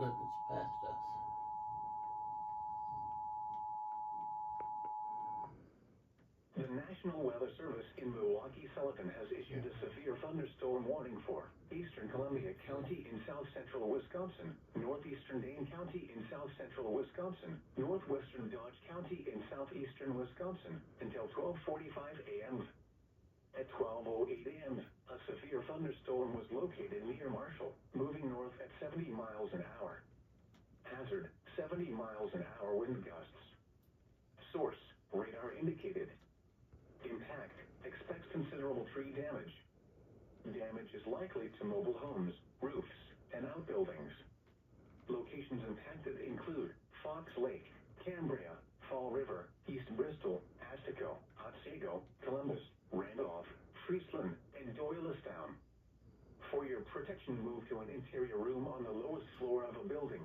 Look, it's past us. The National Weather Service in Milwaukee-Sullivan has issued a severe thunderstorm warning for eastern Columbia County in south-central Wisconsin, northeastern Dane County in south-central Wisconsin, northwestern Dodge County in southeastern Wisconsin until 12:45 a.m. At 12:08 a.m., a severe thunderstorm was located near Marshall, moving north at 70 miles an hour. Hazard, 70 miles an hour wind gusts. Source, radar indicated. Impact, expects considerable tree damage. Damage is likely to mobile homes, roofs, and outbuildings. Locations impacted include Fox Lake, Cambria, Fall River, East Bristol, Astico, Otsego, Columbus, Randolph, Friesland, and Doylestown. For your protection, move to an interior room on the lowest floor of a building.